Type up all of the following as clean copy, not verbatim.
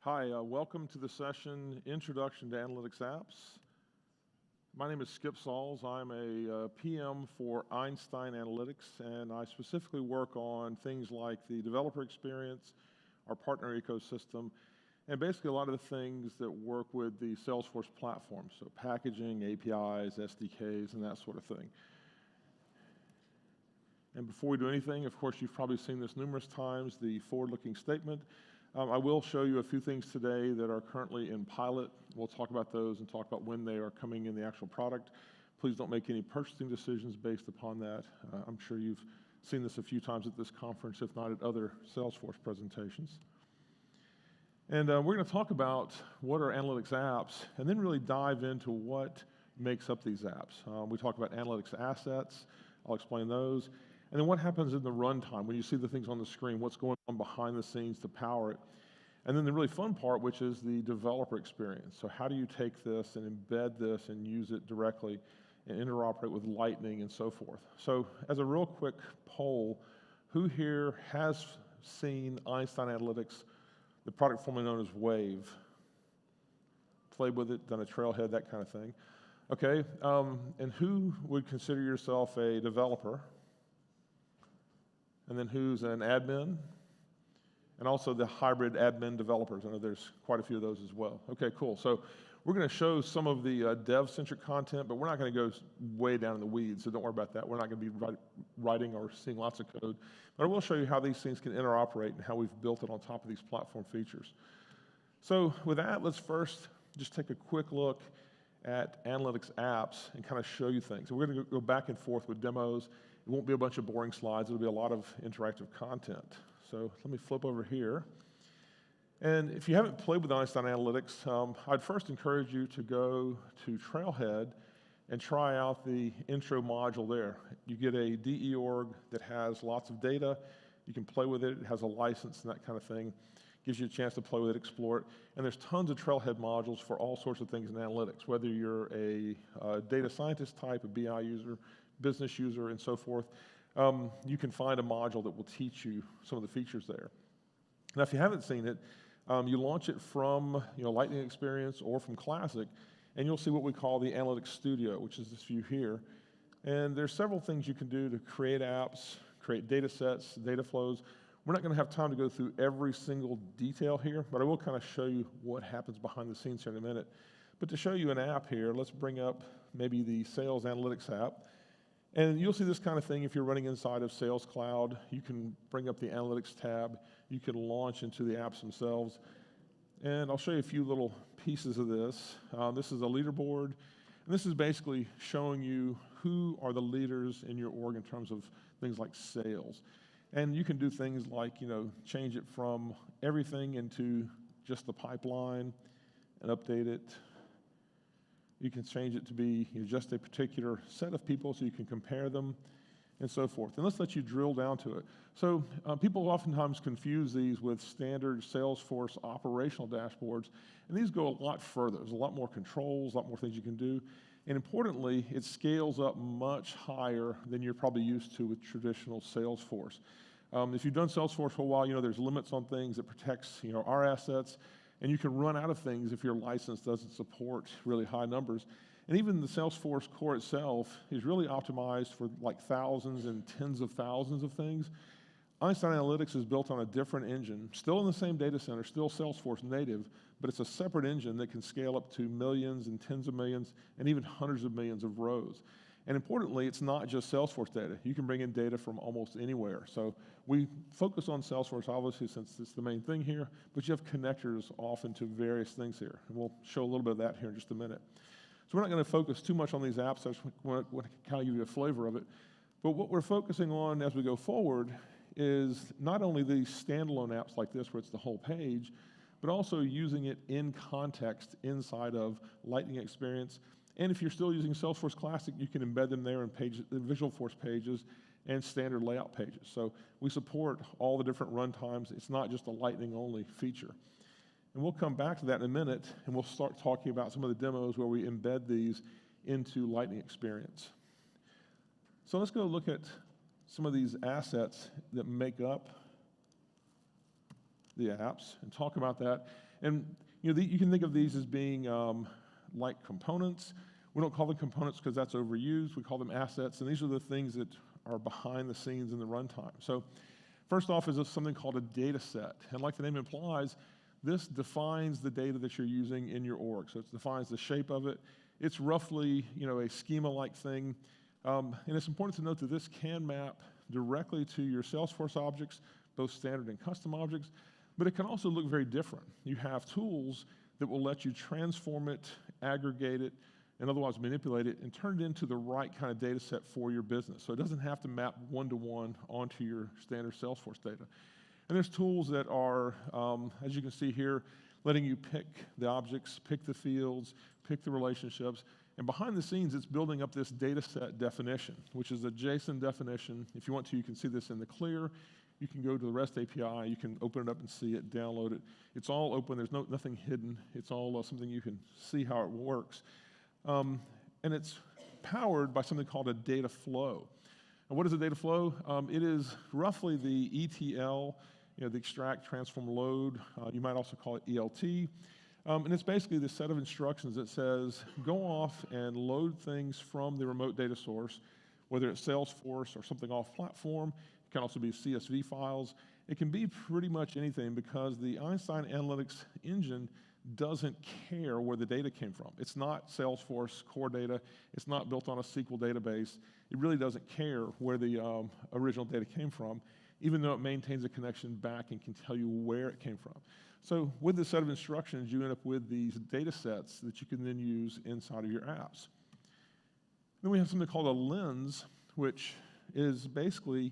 Hi, welcome to the session, Introduction to Analytics Apps. My name is Skip Sauls. I'm a PM for Einstein Analytics, and I specifically work on things like the developer experience, our partner ecosystem, and basically a lot of the things that work with the Salesforce platform, so packaging, APIs, SDKs, and that sort of thing. And before we do anything, of course, you've probably seen this numerous times, the forward-looking statement. I will show you a few things today that are currently in pilot. We'll talk about those and talk about when they are coming in the actual product. Please don't make any purchasing decisions based upon that. I'm sure you've seen this a few times at this conference, if not at other Salesforce presentations. And we're going to talk about what are analytics apps, and then really dive into what makes up these apps. We talk about analytics assets. I'll explain those. And then what happens in the runtime when you see the things on the screen, what's going on behind the scenes to power it. And then the really fun part, which is the developer experience. So how do you take this and embed this and use it directly and interoperate with Lightning and so forth. So as a real quick poll, who here has seen Einstein Analytics, the product formerly known as Wave? Played with it, done a trailhead, that kind of thing. Okay, and who would consider yourself a developer? And then who's an admin? And also the hybrid admin developers. I know there's quite a few of those as well. Okay, cool. So we're going to show some of the dev-centric content, but we're not going to go way down in the weeds, so don't worry about that. We're not going to be writing or seeing lots of code. But I will show you how these things can interoperate and how we've built it on top of these platform features. So with that, let's first just take a quick look at analytics apps and kind of show you things. So we're going to go back and forth with demos. It won't be a bunch of boring slides. It'll be a lot of interactive content. So let me flip over here. And if you haven't played with Einstein Analytics, I'd first encourage you to go to Trailhead and try out the intro module there. You get a DE org that has lots of data. You can play with it. It has a license and that kind of thing. Gives you a chance to play with it, explore it. And there's tons of Trailhead modules for all sorts of things in analytics, whether you're a data scientist type, a BI user, business user, and so forth. You can find a module that will teach you some of the features there. Now, if you haven't seen it, you launch it from Lightning Experience or from Classic, and you'll see what we call the Analytics Studio, which is this view here. And there's several things you can do to create apps, create data sets, data flows. We're not going to have time to go through every single detail here, but I will kind of show you what happens behind the scenes here in a minute. But to show you an app here, let's bring up maybe the Sales Analytics app. And you'll see this kind of thing if you're running inside of Sales Cloud. You can bring up the Analytics tab. You can launch into the apps themselves. And I'll show you a few little pieces of this. This is a leaderboard. And this is basically showing you who are the leaders in your org in terms of things like sales. And you can do things like, change it from everything into just the pipeline and update it. You can change it to be just a particular set of people so you can compare them and so forth. And let's let you drill down to it. So people oftentimes confuse these with standard Salesforce operational dashboards, and these go a lot further. There's a lot more controls, a lot more things you can do. And importantly, it scales up much higher than you're probably used to with traditional Salesforce. If you've done Salesforce for a while, there's limits on things. It protects our assets. And you can run out of things if your license doesn't support really high numbers. And even the Salesforce core itself is really optimized for like thousands and tens of thousands of things. Einstein Analytics is built on a different engine, still in the same data center, still Salesforce native, but it's a separate engine that can scale up to millions and tens of millions and even hundreds of millions of rows. And importantly, it's not just Salesforce data. You can bring in data from almost anywhere. So we focus on Salesforce, obviously, since it's the main thing here, but you have connectors often to various things here. And we'll show a little bit of that here in just a minute. So we're not going to focus too much on these apps. I just want to kind of give you a flavor of it. But what we're focusing on as we go forward is not only these standalone apps like this, where it's the whole page, but also using it in context inside of Lightning Experience. And if you're still using Salesforce Classic, you can embed them there in Visualforce pages and standard layout pages. So we support all the different runtimes. It's not just a Lightning-only feature. And we'll come back to that in a minute, and we'll start talking about some of the demos where we embed these into Lightning Experience. So let's go look at some of these assets that make up the apps and talk about that. And you can think of these as being like components. We don't call them components because that's overused. We call them assets, and these are the things that are behind the scenes in the runtime. So first off is something called a data set. And like the name implies, this defines the data that you're using in your org. So it defines the shape of it. It's roughly a schema-like thing. And it's important to note that this can map directly to your Salesforce objects, both standard and custom objects, but it can also look very different. You have tools that will let you transform it, aggregate it, and otherwise manipulate it and turn it into the right kind of data set for your business. So it doesn't have to map one-to-one onto your standard Salesforce data. And there's tools that are, as you can see here, letting you pick the objects, pick the fields, pick the relationships, and behind the scenes, it's building up this data set definition, which is a JSON definition. If you want to, you can see this in the clear. You can go to the REST API, you can open it up and see it, download it. It's all open, there's nothing hidden. It's all something you can see how it works. And it's powered by something called a data flow. And what is a data flow? It is roughly the ETL, the extract, transform, load. You might also call it ELT. And it's basically the set of instructions that says, go off and load things from the remote data source, whether it's Salesforce or something off platform. It can also be CSV files. It can be pretty much anything because the Einstein Analytics engine doesn't care where the data came from. It's not Salesforce core data. It's not built on a SQL database. It really doesn't care where the original data came from, even though it maintains a connection back and can tell you where it came from. So with this set of instructions, you end up with these data sets that you can then use inside of your apps. Then we have something called a lens, which is basically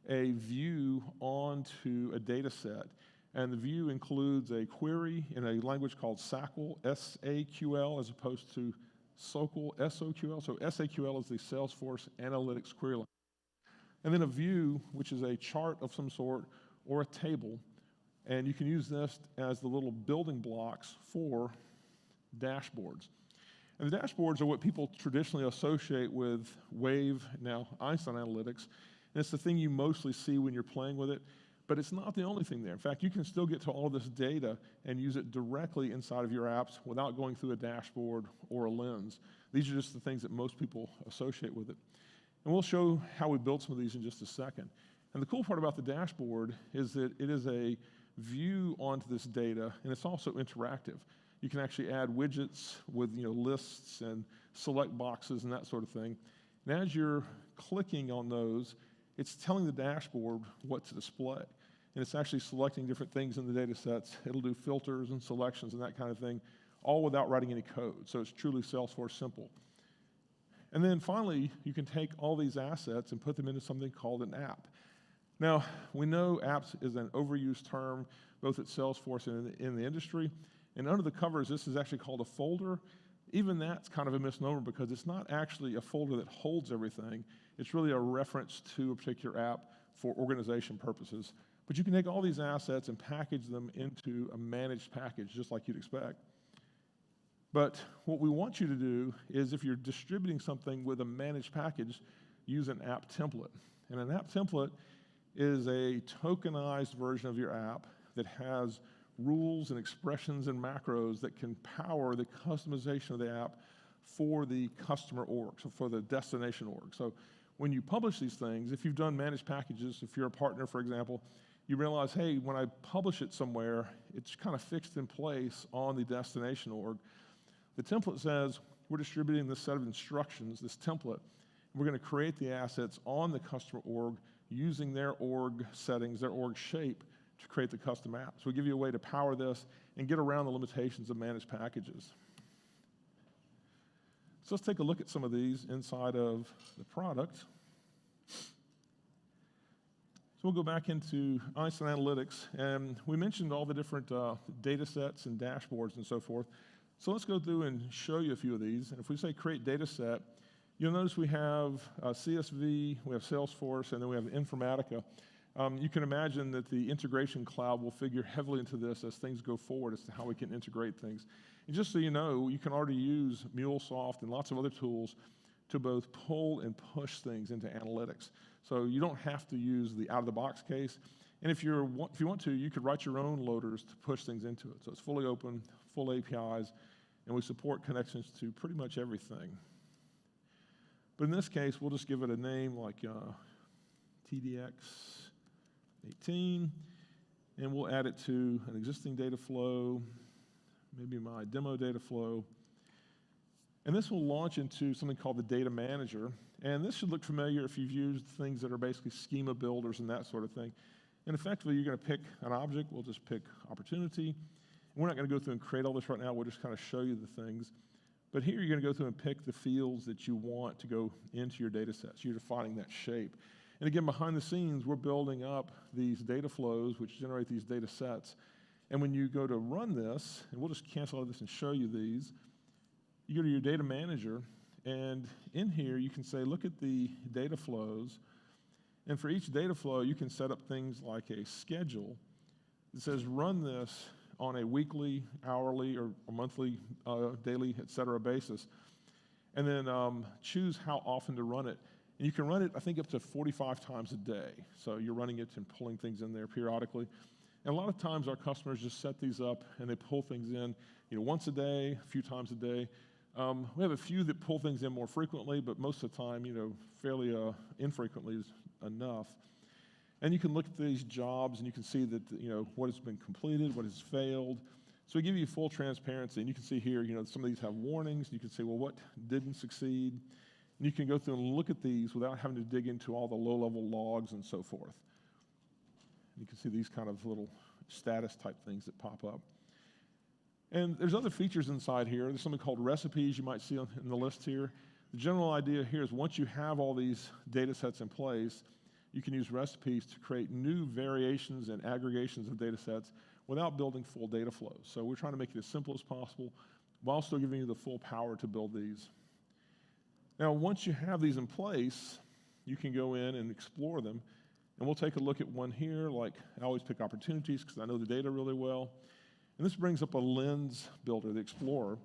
a view onto a data set. And the view includes a query in a language called SAQL, S-A-Q-L, as opposed to SOQL, S-O-Q-L. So SAQL is the Salesforce Analytics query language. And then a view, which is a chart of some sort or a table. And you can use this as the little building blocks for dashboards. And the dashboards are what people traditionally associate with Wave, now Einstein Analytics. And it's the thing you mostly see when you're playing with it. But it's not the only thing there. In fact, you can still get to all this data and use it directly inside of your apps without going through a dashboard or a lens. These are just the things that most people associate with it. And we'll show how we built some of these in just a second. And the cool part about the dashboard is that it is a view onto this data, and it's also interactive. You can actually add widgets with lists and select boxes and that sort of thing. And as you're clicking on those, it's telling the dashboard what to display. And it's actually selecting different things in the data sets. It'll do filters and selections and that kind of thing, all without writing any code. So it's truly Salesforce simple. And then finally, you can take all these assets and put them into something called an app. Now, we know apps is an overused term, both at Salesforce and in the industry. And under the covers, this is actually called a folder. Even that's kind of a misnomer because it's not actually a folder that holds everything. It's really a reference to a particular app for organization purposes. But you can take all these assets and package them into a managed package, just like you'd expect. But what we want you to do is if you're distributing something with a managed package, use an app template. And an app template is a tokenized version of your app that has rules and expressions and macros that can power the customization of the app for the customer org, so for the destination org. So when you publish these things, if you've done managed packages, if you're a partner, for example, you realize, hey, when I publish it somewhere, it's kind of fixed in place on the destination org. The template says, we're distributing this set of instructions, this template, and we're going to create the assets on the customer org using their org settings, their org shape, to create the custom app. So we give you a way to power this and get around the limitations of managed packages. So let's take a look at some of these inside of the product. So we'll go back into Einstein Analytics, and we mentioned all the different data sets and dashboards and so forth. So let's go through and show you a few of these. And if we say create data set, you'll notice we have CSV, we have Salesforce, and then we have Informatica. You can imagine that the integration cloud will figure heavily into this as things go forward as to how we can integrate things. And just so you know, you can already use MuleSoft and lots of other tools to both pull and push things into analytics. So you don't have to use the out-of-the-box case. And if you want to, you could write your own loaders to push things into it. So it's fully open, full APIs, and we support connections to pretty much everything. But in this case, we'll just give it a name like TDX18, and we'll add it to an existing data flow, maybe my demo data flow. And this will launch into something called the data manager. And this should look familiar if you've used things that are basically schema builders and that sort of thing. And effectively, you're going to pick an object. We'll just pick opportunity. We're not going to go through and create all this right now. We'll just kind of show you the things. But here, you're going to go through and pick the fields that you want to go into your data sets. You're defining that shape. And again, behind the scenes, we're building up these data flows, which generate these data sets. And when you go to run this, and we'll just cancel all of this and show you these, you go to your data manager, and in here, you can say, look at the data flows. And for each data flow, you can set up things like a schedule that says run this on a weekly, hourly, or monthly, daily, et cetera basis. And then choose how often to run it. And you can run it, I think, up to 45 times a day. So you're running it and pulling things in there periodically. And a lot of times our customers just set these up and they pull things in, once a day, a few times a day. We have a few that pull things in more frequently, but most of the time, fairly infrequently is enough. And you can look at these jobs and you can see that, what has been completed, what has failed. So we give you full transparency, and you can see here, some of these have warnings. You can say, well, what didn't succeed? And you can go through and look at these without having to dig into all the low-level logs and so forth. You can see these kind of little status type things that pop up. And there's other features inside here. There's something called recipes you might see in the list here. The general idea here is once you have all these data sets in place, you can use recipes to create new variations and aggregations of data sets without building full data flows. So we're trying to make it as simple as possible while still giving you the full power to build these. Now, once you have these in place, you can go in and explore them. And we'll take a look at one here. Like, I always pick opportunities because I know the data really well. And this brings up a lens builder, the Explorer.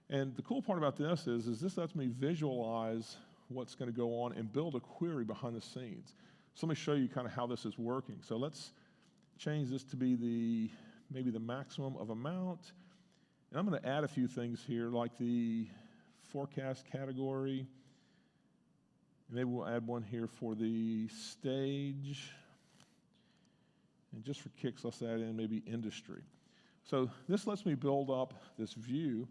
And the cool part about this is this lets me visualize what's going to go on and build a query behind the scenes. So let me show you kind of how this is working. So let's change this to be maybe the maximum of amount. And I'm going to add a few things here, like the forecast category. Maybe we'll add one here for the stage. And just for kicks, let's add in maybe industry. So this lets me build up this view,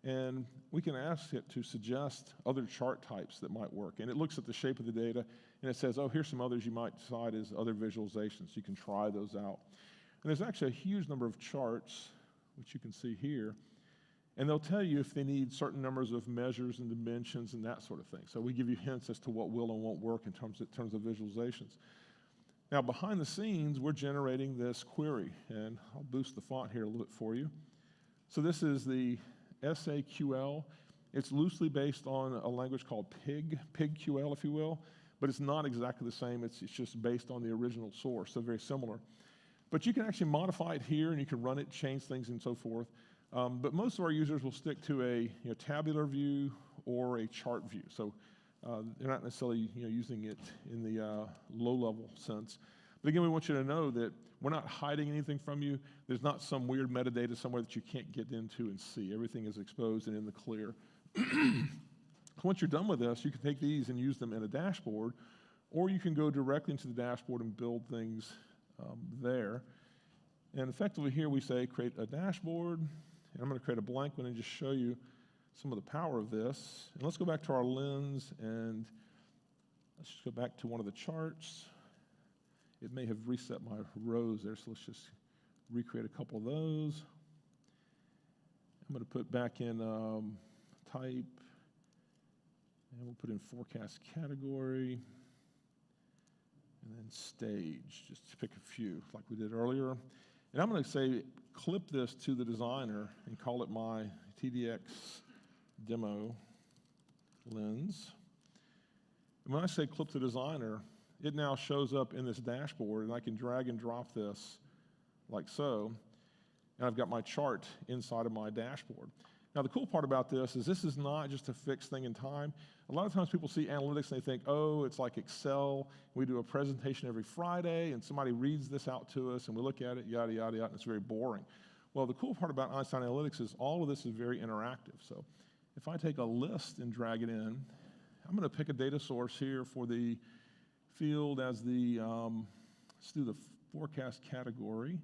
and we can ask it to suggest other chart types that might work. And it looks at the shape of the data, and it says, oh, here's some others you might decide as other visualizations. You can try those out. And there's actually a huge number of charts, which you can see here. And they'll tell you if they need certain numbers of measures and dimensions and that sort of thing. So we give you hints as to what will and won't work in terms of visualizations. Now, behind the scenes, we're generating this query. And I'll boost the font here a little bit for you. So this is the SAQL. It's loosely based on a language called PigQL, if you will. But it's not exactly the same. It's just based on the original source, so very similar. But you can actually modify it here, and you can run it, change things, and so forth. But most of our users will stick to a tabular view or a chart view. So they're not necessarily using it in the low-level sense. But again, we want you to know that we're not hiding anything from you. There's not some weird metadata somewhere that you can't get into and see. Everything is exposed and in the clear. Once you're done with this, you can take these and use them in a dashboard, or you can go directly into the dashboard and build things there. And effectively here we say create a dashboard. And I'm going to create a blank one and just show you some of the power of this. And let's go back to our lens, and let's just go back to one of the charts. It may have reset my rows there, so let's just recreate a couple of those. I'm going to put back in type, and we'll put in forecast category, and then stage, just to pick a few like we did earlier. And I'm going to say clip this to the designer and call it my TDX demo lens. And when I say clip to designer, it now shows up in this dashboard, and I can drag and drop this like so. And I've got my chart inside of my dashboard. Now, the cool part about this is not just a fixed thing in time. A lot of times people see analytics and they think, oh, it's like Excel. We do a presentation every Friday, and somebody reads this out to us, and we look at it, yada, yada, yada, and it's very boring. Well, the cool part about Einstein Analytics is all of this is very interactive. So if I take a list and drag it in, I'm going to pick a data source here for the field as the, let's do the forecast category,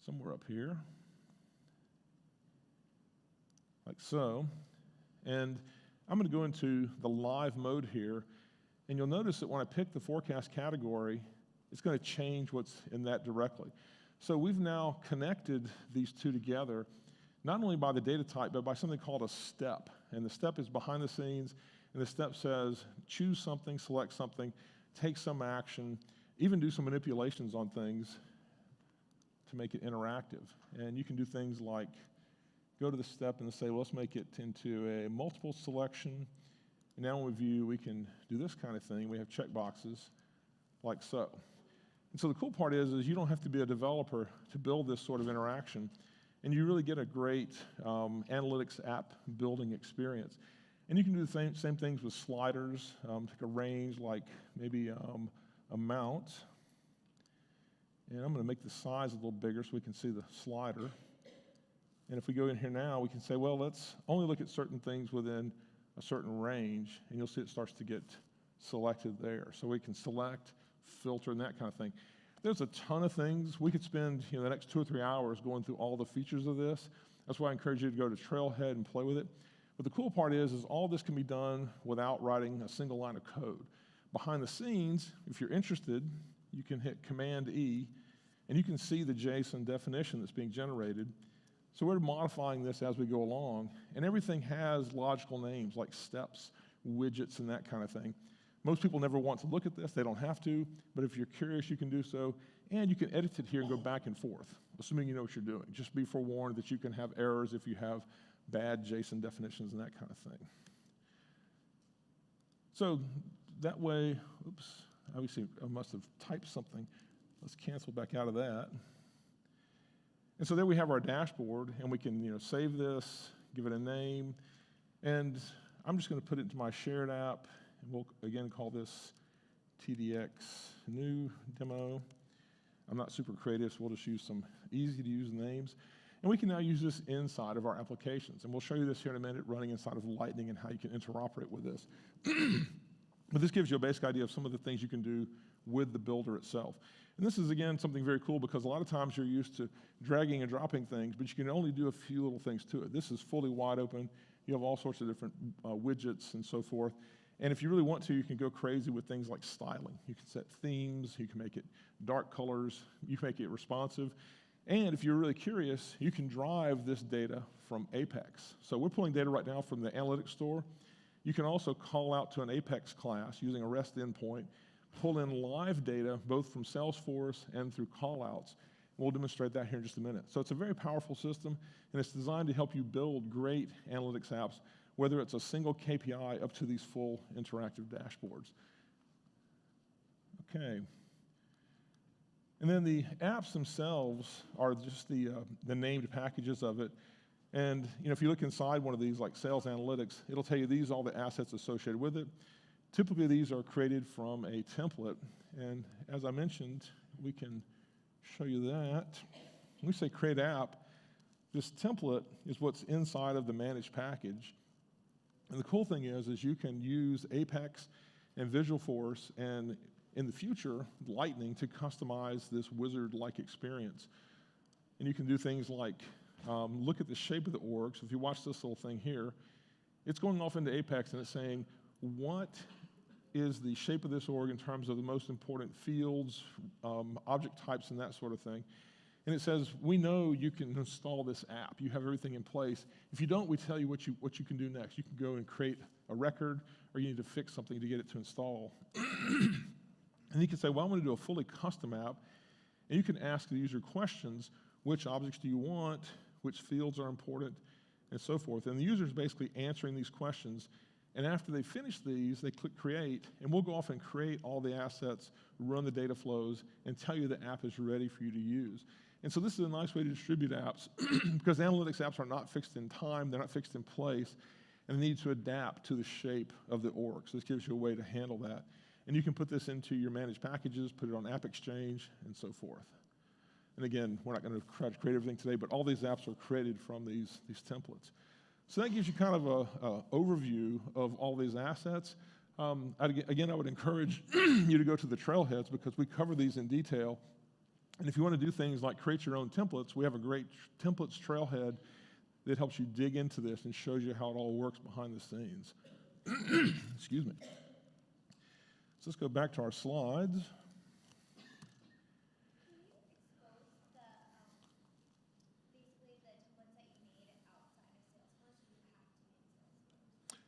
somewhere up here, like so. And I'm going to go into the live mode here, and you'll notice that when I pick the forecast category, it's going to change what's in that directly. So we've now connected these two together, not only by the data type, but by something called a step. And the step is behind the scenes, and the step says, choose something, select something, take some action, even do some manipulations on things to make it interactive. And you can do things like go to the step and say, well, let's make it into a multiple selection. And now when we view, we can do this kind of thing. We have checkboxes like so. And so the cool part is you don't have to be a developer to build this sort of interaction, and you really get a great analytics app building experience. And you can do the same things with sliders, take a range like maybe amount, and I'm going to make the size a little bigger so we can see the slider. And if we go in here now, we can say, well, let's only look at certain things within a certain range, and you'll see it starts to get selected there. So we can select, filter, and that kind of thing. There's a ton of things. We could spend the next 2 or 3 hours going through all the features of this. That's why I encourage you to go to Trailhead and play with it. But the cool part is all this can be done without writing a single line of code. Behind the scenes, if you're interested, you can hit Command-E, and you can see the JSON definition that's being generated. So we're modifying this as we go along, and everything has logical names like steps, widgets, and that kind of thing. Most people never want to look at this. They don't have to, but if you're curious, you can do so, and you can edit it here and go back and forth, assuming you know what you're doing. Just be forewarned that you can have errors if you have bad JSON definitions and that kind of thing. So that way, oops, obviously I must have typed something. Let's cancel back out of that. And so there we have our dashboard, and we can save this, give it a name, and I'm just going to put it into my shared app, and we'll again call this TDX new demo. I'm not super creative, so we'll just use some easy to use names. And we can now use this inside of our applications, and we'll show you this here in a minute, running inside of Lightning and how you can interoperate with this. But this gives you a basic idea of some of the things you can do with the builder itself. And this is, again, something very cool because a lot of times you're used to dragging and dropping things, but you can only do a few little things to it. This is fully wide open. You have all sorts of different widgets and so forth. And if you really want to, you can go crazy with things like styling. You can set themes. You can make it dark colors. You can make it responsive. And if you're really curious, you can drive this data from Apex. So we're pulling data right now from the analytics store. You can also call out to an Apex class using a REST endpoint, pull in live data both from Salesforce and through callouts. We'll demonstrate that here in just a minute. So it's a very powerful system, and it's designed to help you build great analytics apps, whether it's a single KPI up to these full interactive dashboards. Okay. And then the apps themselves are just the named packages of it. And if you look inside one of these, like Sales Analytics, it'll tell you these are all the assets associated with it. Typically, these are created from a template. And as I mentioned, we can show you that. When we say create app, this template is what's inside of the managed package. And the cool thing is you can use Apex and Visualforce and in the future, Lightning to customize this wizard-like experience. And you can do things like look at the shape of the org. So if you watch this little thing here, it's going off into Apex and it's saying, what is the shape of this org in terms of the most important fields, object types, and that sort of thing. And it says, we know you can install this app. You have everything in place. If you don't, we tell you what you can do next. You can go and create a record, or you need to fix something to get it to install. And you can say, well, I'm going to do a fully custom app. And you can ask the user questions. Which objects do you want? Which fields are important? And so forth. And the user is basically answering these questions. And after they finish these, they click Create, and we'll go off and create all the assets, run the data flows, and tell you the app is ready for you to use. And so this is a nice way to distribute apps because analytics apps are not fixed in time, they're not fixed in place, and they need to adapt to the shape of the org. So this gives you a way to handle that. And you can put this into your managed packages, put it on App Exchange, and so forth. And again, we're not going to try to create everything today, but all these apps are created from these templates. So that gives you kind of an overview of all these assets. Again, I would encourage you to go to the trailheads because we cover these in detail. And if you want to do things like create your own templates, we have a great templates trailhead that helps you dig into this and shows you how it all works behind the scenes. Excuse me. So let's go back to our slides.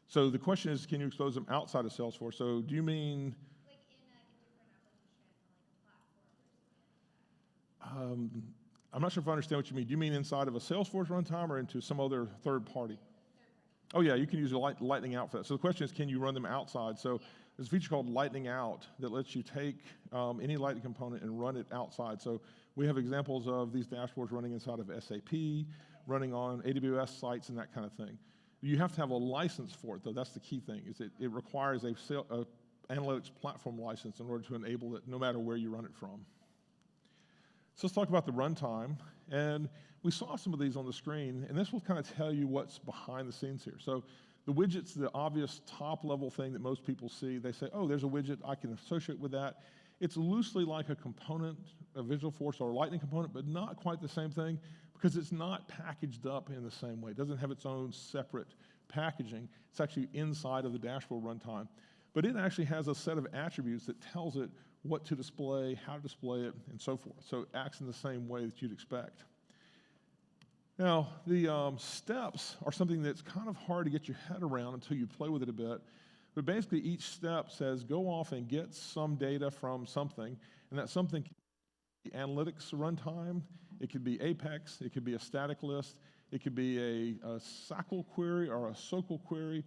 So the question is, can you expose them outside of Salesforce? So do you mean? Like in a different application, like a platform or something like that. I'm not sure if I understand what you mean. Do you mean inside of a Salesforce runtime or into some other third party? Oh yeah, you can use a Lightning Out for that. So the question is, can you run them outside? So there's a feature called Lightning Out that lets you take any Lightning component and run it outside. So we have examples of these dashboards running inside of SAP, running on AWS sites and that kind of thing. You have to have a license for it, though. That's the key thing, is it requires a analytics platform license in order to enable it no matter where you run it from. So let's talk about the runtime. And we saw some of these on the screen, and this will kind of tell you what's behind the scenes here. So the widget's the obvious top-level thing that most people see. They say, oh, there's a widget I can associate with that. It's loosely like a component, a Visualforce or a Lightning component, but not quite the same thing because it's not packaged up in the same way. It doesn't have its own separate packaging. It's actually inside of the dashboard runtime. But it actually has a set of attributes that tells it what to display, how to display it, and so forth. So it acts in the same way that you'd expect. Now, the steps are something that's kind of hard to get your head around until you play with it a bit. But basically, each step says go off and get some data from something, and that something can be analytics runtime, it could be Apex, it could be a static list, it could be a SQL query or a SOQL query,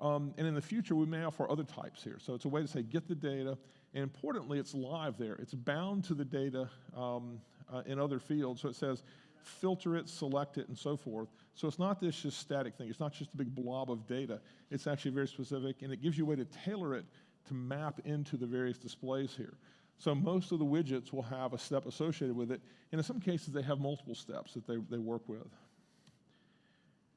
and in the future, we may offer other types here. So it's a way to say get the data, and importantly, it's live there. It's bound to the data in other fields, so it says filter it, select it, and so forth. So it's not this just static thing. It's not just a big blob of data. It's actually very specific, and it gives you a way to tailor it to map into the various displays here. So most of the widgets will have a step associated with it, and in some cases, they have multiple steps that they work with. And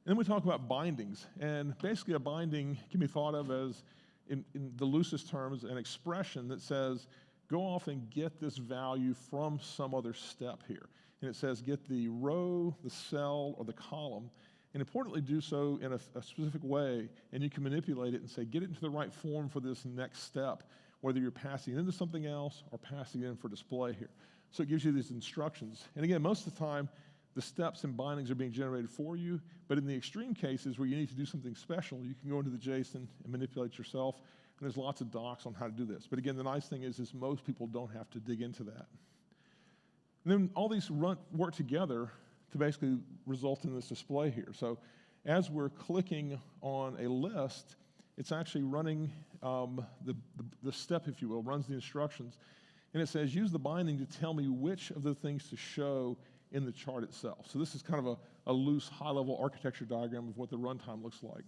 then we talk about bindings, and basically a binding can be thought of as, in the loosest terms, an expression that says, go off and get this value from some other step here. And it says get the row, the cell, or the column, and importantly do so in a specific way, and you can manipulate it and say get it into the right form for this next step, whether you're passing it into something else or passing it in for display here. So it gives you these instructions. And again, most of the time, the steps and bindings are being generated for you, but in the extreme cases where you need to do something special, you can go into the JSON and manipulate yourself, and there's lots of docs on how to do this. But again, the nice thing is most people don't have to dig into that. And then all these work together to basically result in this display here. So as we're clicking on a list, it's actually running the step, if you will, runs the instructions. And it says, use the binding to tell me which of the things to show in the chart itself. So this is kind of a loose, high-level architecture diagram of what the runtime looks like.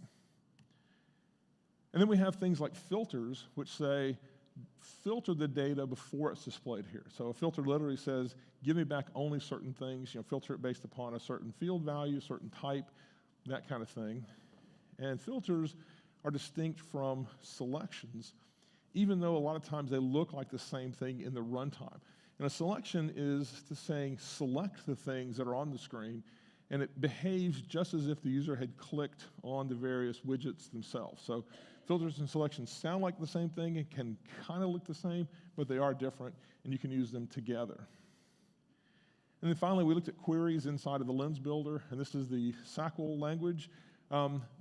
And then we have things like filters, which say, filter the data before it's displayed here. So a filter literally says, give me back only certain things, filter it based upon a certain field value, certain type, that kind of thing. And filters are distinct from selections, even though a lot of times they look like the same thing in the runtime. And a selection is to saying, select the things that are on the screen, and it behaves just as if the user had clicked on the various widgets themselves. So filters and selections sound like the same thing and can kind of look the same, but they are different, and you can use them together. And then finally, we looked at queries inside of the Lens Builder, and this is the SQL language.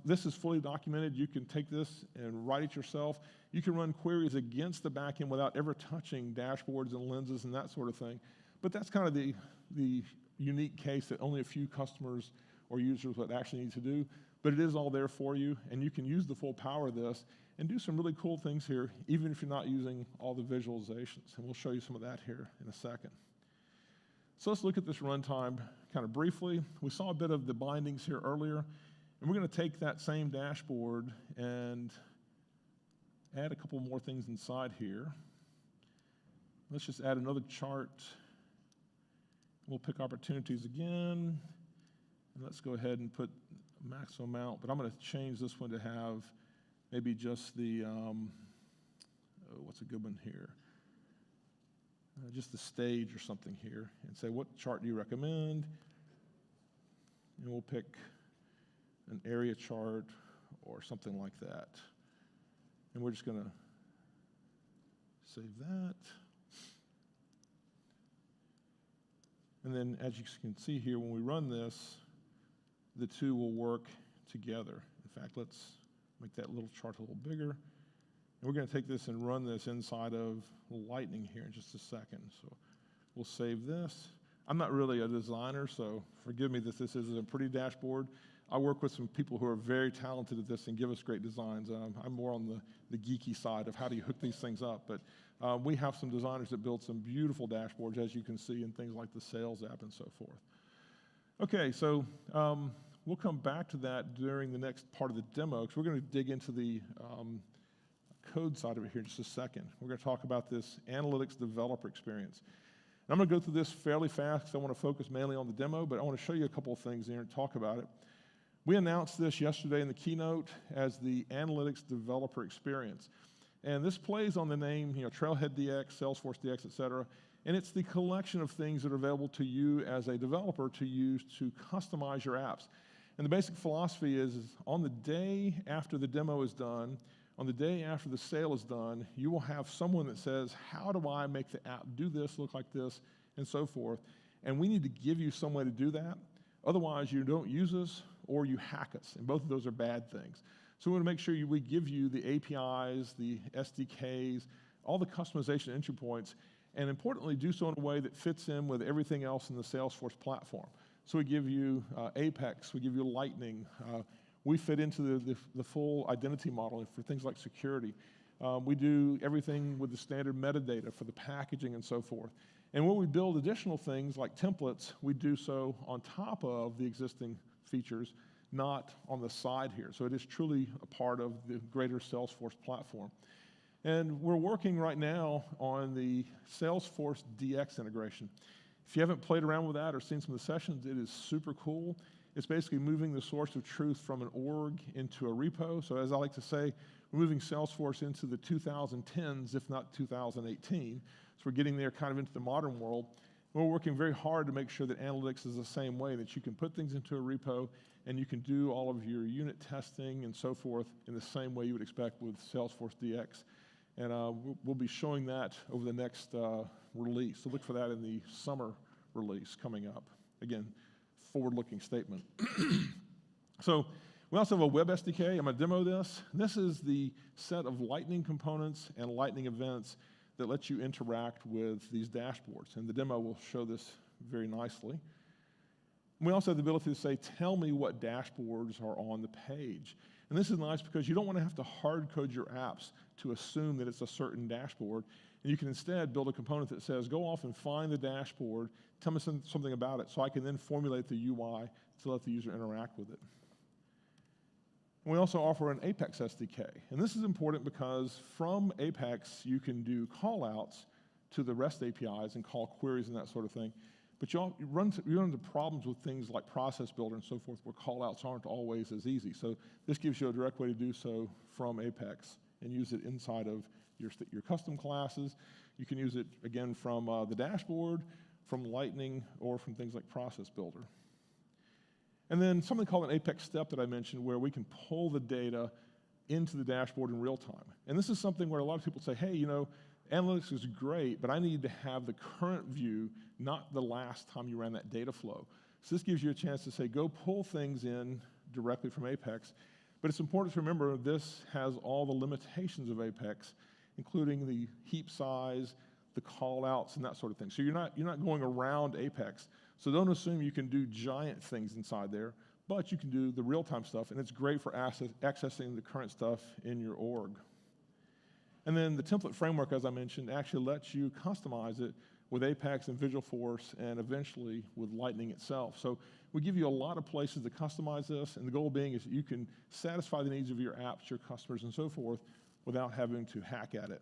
This is fully documented. You can take this and write it yourself. You can run queries against the backend without ever touching dashboards and lenses and that sort of thing. But that's kind of the unique case that only a few customers or users would actually need to do. But it is all there for you, and you can use the full power of this and do some really cool things here, even if you're not using all the visualizations. And we'll show you some of that here in a second. So let's look at this runtime kind of briefly. We saw a bit of the bindings here earlier, and we're going to take that same dashboard and add a couple more things inside here. Let's just add another chart. We'll pick opportunities again, and let's go ahead and put maximum amount, but I'm going to change this one to have maybe just the, what's a good one here? Just the stage or something here, and say, what chart do you recommend? And we'll pick an area chart or something like that. And we're just going to save that. And then as you can see here, when we run this, the two will work together. In fact, let's make that little chart a little bigger. And we're going to take this and run this inside of Lightning here in just a second. So we'll save this. I'm not really a designer, so forgive me that this isn't a pretty dashboard. I work with some people who are very talented at this and give us great designs. I'm more on the geeky side of how do you hook these things up. But we have some designers that build some beautiful dashboards, as you can see, in things like the sales app and so forth. Okay, so we'll come back to that during the next part of the demo, because we're going to dig into the code side of it here in just a second. We're going to talk about this analytics developer experience. And I'm going to go through this fairly fast because I want to focus mainly on the demo, but I want to show you a couple of things here and talk about it. We announced this yesterday in the keynote as the analytics developer experience. And this plays on the name, Trailhead DX, Salesforce DX, et cetera. And it's the collection of things that are available to you as a developer to use to customize your apps. And the basic philosophy is on the day after the demo is done, on the day after the sale is done, you will have someone that says, how do I make the app do this, look like this, and so forth. And we need to give you some way to do that. Otherwise, you don't use us or you hack us, and both of those are bad things. So we want to make sure we give you the APIs, the SDKs, all the customization entry points, and importantly, do so in a way that fits in with everything else in the Salesforce platform. So we give you Apex, we give you Lightning, we fit into the full identity model for things like security. We do everything with the standard metadata for the packaging and so forth. And when we build additional things like templates, we do so on top of the existing features, not on the side here. So it is truly a part of the greater Salesforce platform. And we're working right now on the Salesforce DX integration. If you haven't played around with that or seen some of the sessions, it is super cool. It's basically moving the source of truth from an org into a repo. So as I like to say, we're moving Salesforce into the 2010s, if not 2018. So we're getting there kind of into the modern world. We're working very hard to make sure that analytics is the same way, that you can put things into a repo and you can do all of your unit testing and so forth in the same way you would expect with Salesforce DX. And we'll be showing that over the next release. So look for that in the summer release coming up. Again, forward-looking statement. So we also have a web SDK. I'm going to demo this. This is the set of Lightning components and Lightning events that lets you interact with these dashboards. And the demo will show this very nicely. We also have the ability to say, tell me what dashboards are on the page. And this is nice because you don't want to have to hard code your apps to assume that it's a certain dashboard. And you can instead build a component that says, go off and find the dashboard, tell me something about it, so I can then formulate the UI to let the user interact with it. And we also offer an Apex SDK. And this is important because from Apex, you can do call-outs to the REST APIs and call queries and that sort of thing. But you run into problems with things like Process Builder and so forth, where call-outs aren't always as easy. So this gives you a direct way to do so from Apex and use it inside of your custom classes. You can use it, again, from the dashboard, from Lightning, or from things like Process Builder. And then something called an Apex step that I mentioned, where we can pull the data into the dashboard in real time. And this is something where a lot of people say, hey, analytics is great, but I need to have the current view, not the last time you ran that data flow. So this gives you a chance to say, go pull things in directly from Apex. But it's important to remember this has all the limitations of Apex, including the heap size, the call-outs, and that sort of thing. So you're not going around Apex. So don't assume you can do giant things inside there, but you can do the real-time stuff, and it's great for accessing the current stuff in your org. And then the template framework, as I mentioned, actually lets you customize it with Apex and Visualforce, and eventually with Lightning itself. So we give you a lot of places to customize this, and the goal being is that you can satisfy the needs of your apps, your customers, and so forth without having to hack at it.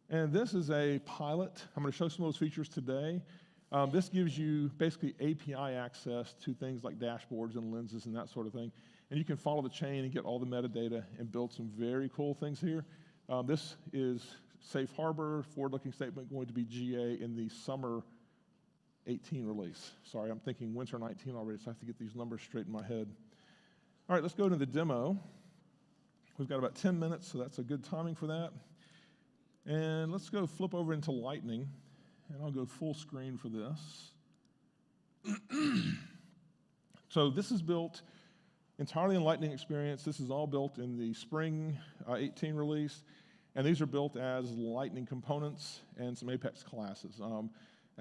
And this is a pilot. I'm going to show some of those features today. This gives you basically API access to things like dashboards and lenses and that sort of thing. And you can follow the chain and get all the metadata and build some very cool things here. This is safe harbor, forward-looking statement, going to be GA in the summer 18 release. Sorry, I'm thinking winter 19 already, so I have to get these numbers straight in my head. All right, let's go to the demo. We've got about 10 minutes, so that's a good timing for that. And let's go flip over into Lightning, and I'll go full screen for this. So this is built entirely in Lightning Experience. This is all built in the spring 18 release, and these are built as Lightning components and some Apex classes.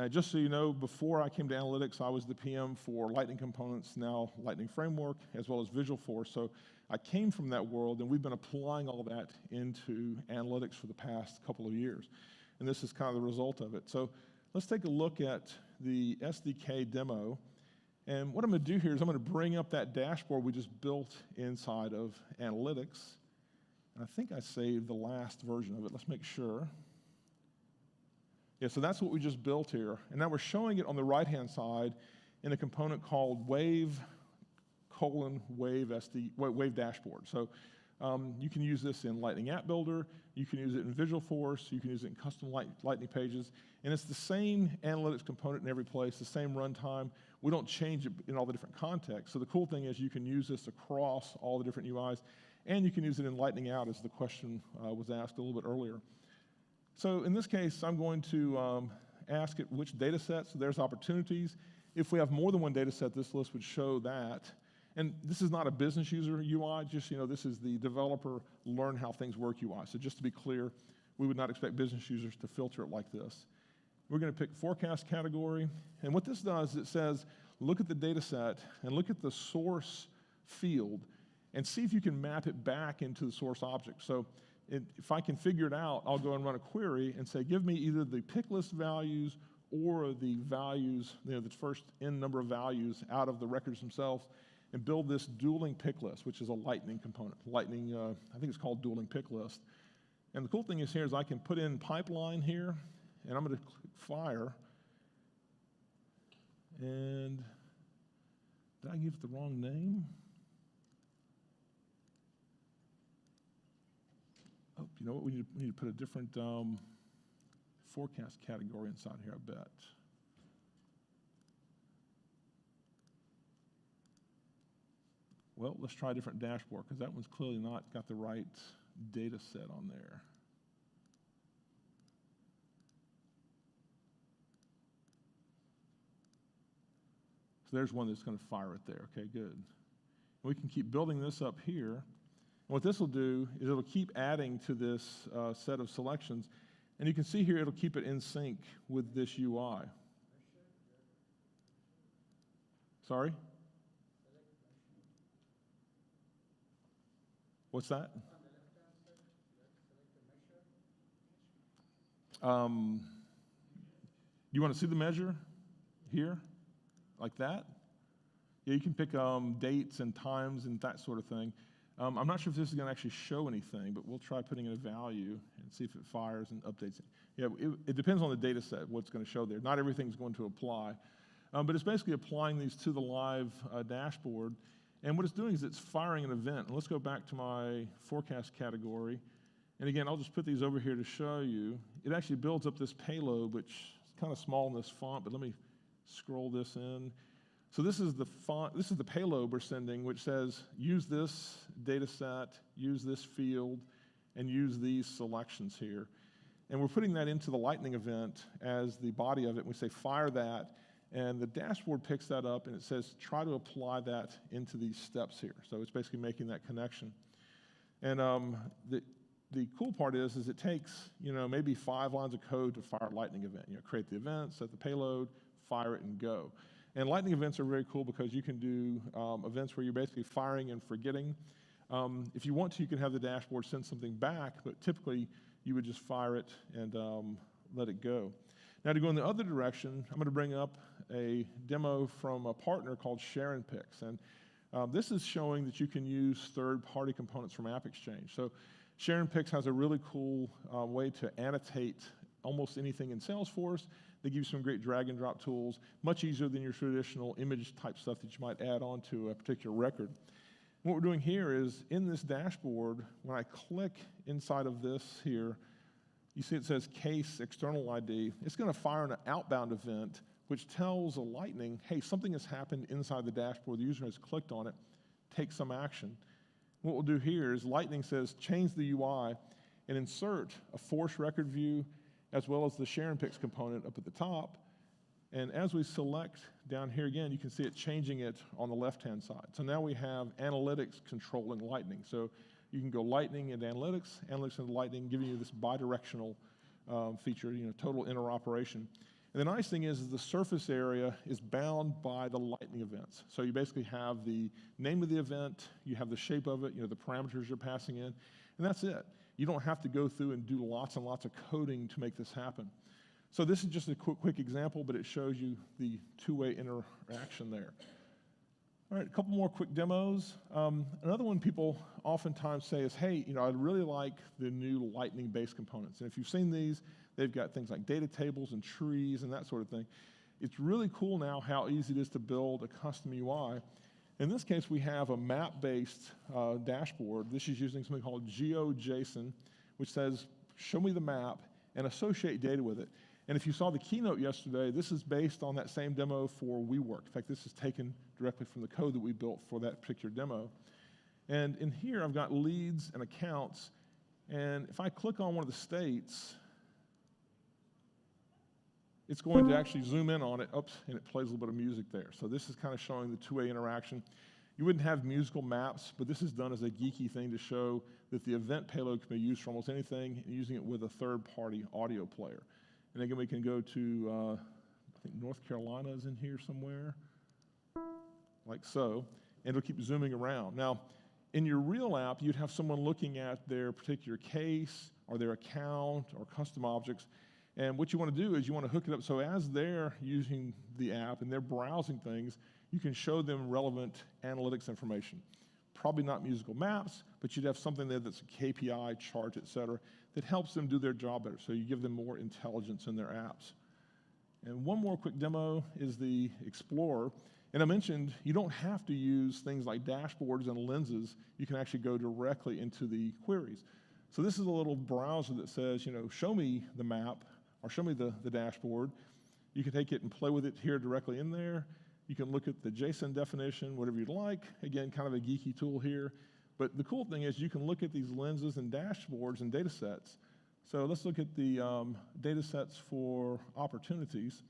Just so you know, before I came to analytics, I was the PM for Lightning components, now Lightning Framework, as well as Visualforce. So I came from that world, and we've been applying all that into analytics for the past couple of years. And this is kind of the result of it. So let's take a look at the SDK demo. And what I'm going to do here is I'm going to bring up that dashboard we just built inside of analytics. And I think I saved the last version of it. Let's make sure. Yeah, so that's what we just built here. And now we're showing it on the right-hand side in a component called Wave Dashboard. So you can use this in Lightning App Builder, you can use it in Visualforce, you can use it in custom Lightning pages, and it's the same analytics component in every place, the same runtime. We don't change it in all the different contexts. So the cool thing is you can use this across all the different UIs, and you can use it in Lightning Out, as the question was asked a little bit earlier. So in this case, I'm going to ask it which data set, so there's opportunities. If we have more than one data set, this list would show that. And this is not a business user UI, just, this is the developer learn how things work UI. So just to be clear, we would not expect business users to filter it like this. We're going to pick forecast category. And what this does, it says, look at the data set and look at the source field and see if you can map it back into the source object. So if I can figure it out, I'll go and run a query and say, give me either the pick list values or the values, the first n number of values out of the records themselves, and build this dueling pick list, which is a Lightning component. Lightning, I think it's called dueling pick list. And the cool thing is here is I can put in pipeline here, and I'm going to click fire. And did I give it the wrong name? Oh, you know what? We need to put a different forecast category inside here, I bet. Well, let's try a different dashboard, because that one's clearly not got the right data set on there. So there's one that's going to fire it there. Okay, good. We can keep building this up here. And what this will do is it'll keep adding to this set of selections. And you can see here it'll keep it in sync with this UI. Sorry? What's that? You want to see the measure here? Like that? Yeah, you can pick dates and times and that sort of thing. I'm not sure if this is going to actually show anything, but we'll try putting in a value and see if it fires and updates it. Yeah, it depends on the data set, what's going to show there. Not everything's going to apply. But it's basically applying these to the live dashboard. And what it's doing is it's firing an event. And let's go back to my forecast category. And again, I'll just put these over here to show you. It actually builds up this payload, which is kind of small in this font, but let me scroll this in. So this is the font, this is the payload we're sending, which says use this data set, use this field, and use these selections here. And we're putting that into the Lightning event as the body of it. We say fire that, and the dashboard picks that up, and it says try to apply that into these steps here. So it's basically making that connection. And the cool part is it takes maybe 5 lines of code to fire a Lightning event. Create the event, set the payload, fire it, and go. And Lightning events are very cool because you can do events where you're basically firing and forgetting. If you want to, you can have the dashboard send something back, but typically you would just fire it and let it go. Now to go in the other direction, I'm going to bring up a demo from a partner called Sharon Pics. And this is showing that you can use third-party components from AppExchange. So Sharon Pics has a really cool way to annotate almost anything in Salesforce. They give you some great drag and drop tools, much easier than your traditional image type stuff that you might add on to a particular record. What we're doing here is in this dashboard, when I click inside of this here, you see it says case external ID. It's going to fire an outbound event which tells a Lightning, hey, something has happened inside the dashboard. The user has clicked on it. Take some action. What we'll do here is Lightning says change the UI and insert a force record view as well as the Sharon Pics component up at the top. And as we select down here again, you can see it changing it on the left-hand side. So now we have analytics controlling Lightning. So you can go Lightning into analytics into Lightning, giving you this bidirectional feature, total interoperation. And the nice thing is the surface area is bound by the Lightning events. So you basically have the name of the event, you have the shape of it, the parameters you're passing in, and that's it. You don't have to go through and do lots and lots of coding to make this happen. So this is just a quick example, but it shows you the two-way interaction there. All right, a couple more quick demos. Another one people oftentimes say is, hey, I'd really like the new Lightning-based components. And if you've seen these, they've got things like data tables and trees and that sort of thing. It's really cool now how easy it is to build a custom UI. In this case, we have a map-based dashboard. This is using something called GeoJSON, which says, show me the map and associate data with it. And if you saw the keynote yesterday, this is based on that same demo for WeWork. In fact, this is taken directly from the code that we built for that particular demo. And in here, I've got leads and accounts. And if I click on one of the states, it's going to actually zoom in on it, and it plays a little bit of music there. So this is kind of showing the two-way interaction. You wouldn't have musical maps, but this is done as a geeky thing to show that the event payload can be used for almost anything, and using it with a third-party audio player. And again, we can go to, I think North Carolina is in here somewhere, like so, and it'll keep zooming around. Now, in your real app, you'd have someone looking at their particular case, or their account, or custom objects. And what you want to do is you want to hook it up so as they're using the app and they're browsing things, you can show them relevant analytics information. Probably not musical maps, but you'd have something there that's a KPI, chart, et cetera, that helps them do their job better. So you give them more intelligence in their apps. And one more quick demo is the Explorer. And I mentioned you don't have to use things like dashboards and lenses. You can actually go directly into the queries. So this is a little browser that says, show me the map, or show me the dashboard. You can take it and play with it here directly in there. You can look at the JSON definition, whatever you'd like. Again, kind of a geeky tool here. But the cool thing is you can look at these lenses and dashboards and data sets. So let's look at the data sets for opportunities.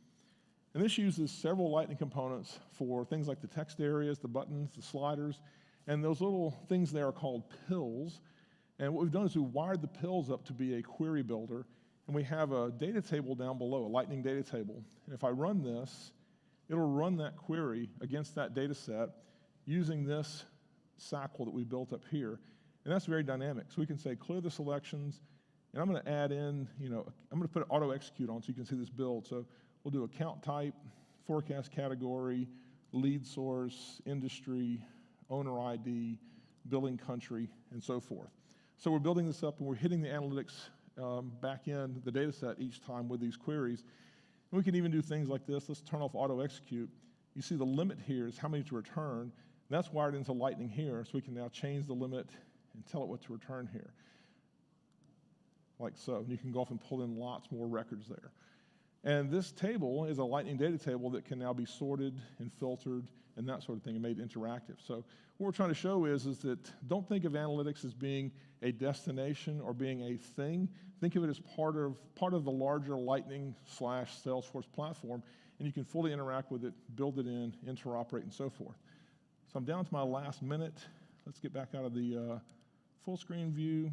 And this uses several Lightning components for things like the text areas, the buttons, the sliders, and those little things there are called pills. And what we've done is we've wired the pills up to be a query builder. And we have a data table down below, a Lightning data table. And if I run this, it'll run that query against that data set using this SACL that we built up here. And that's very dynamic. So we can say clear the selections, and I'm going to add in, I'm going to put auto execute on so you can see this build. So we'll do account type, forecast category, lead source, industry, owner ID, billing country, and so forth. So we're building this up and we're hitting the analytics back in the data set each time with these queries. And we can even do things like this. Let's turn off auto execute. You see the limit here is how many to return. And that's wired into Lightning here, so we can now change the limit and tell it what to return here. Like so. And you can go off and pull in lots more records there. And this table is a Lightning data table that can now be sorted and filtered and that sort of thing and made interactive. So what we're trying to show is that don't think of analytics as being a destination or being a thing. Think of it as part of the larger Lightning/Salesforce platform, and you can fully interact with it, build it in, interoperate, and so forth. So I'm down to my last minute. Let's get back out of the full screen view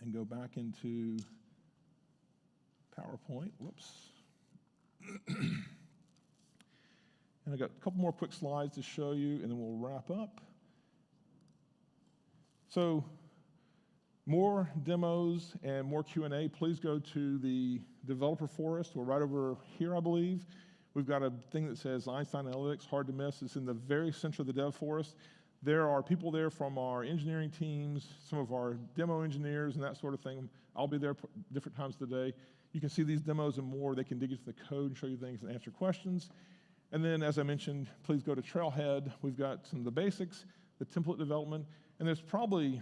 and go back into PowerPoint. Whoops. And I got a couple more quick slides to show you, and then we'll wrap up. So more demos and more Q&A, please go to the developer forest. We're right over here, I believe. We've got a thing that says Einstein Analytics, hard to miss. It's in the very center of the dev forest. There are people there from our engineering teams, some of our demo engineers and that sort of thing. I'll be there different times of the day. You can see these demos and more. They can dig into the code and show you things and answer questions. And then, as I mentioned, please go to Trailhead. We've got some of the basics, the template development, and there's probably,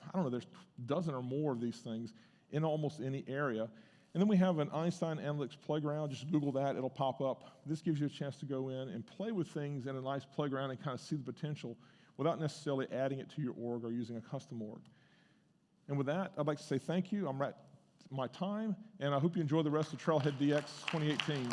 I don't know, there's a dozen or more of these things in almost any area. And then we have an Einstein Analytics playground. Just Google that, it'll pop up. This gives you a chance to go in and play with things in a nice playground and kind of see the potential without necessarily adding it to your org or using a custom org. And with that, I'd like to say thank you. I'm at my time, and I hope you enjoy the rest of Trailhead DX 2018.